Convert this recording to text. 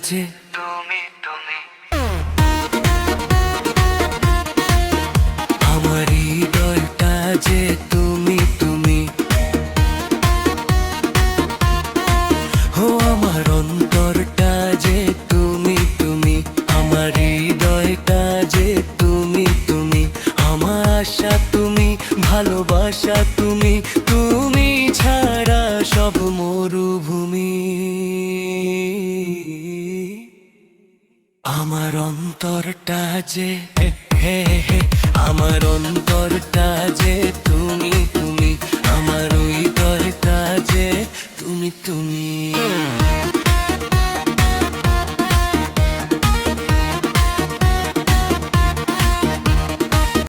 যে তুমি তুমি আমার হৃদয়টা যে তুমি তুমি ও আমার অন্তরটা যে তুমি তুমি আমার হৃদয়টা যে তুমি তুমি আমার আশা তুমি ভালোবাসা তুমি তুমি ছাড়া সব মরুভূমি আমার অন্তরটা যে হে হে আমার অন্তরটা যে তুমি তুমি আমার হৃদয়টা যে তুমি তুমি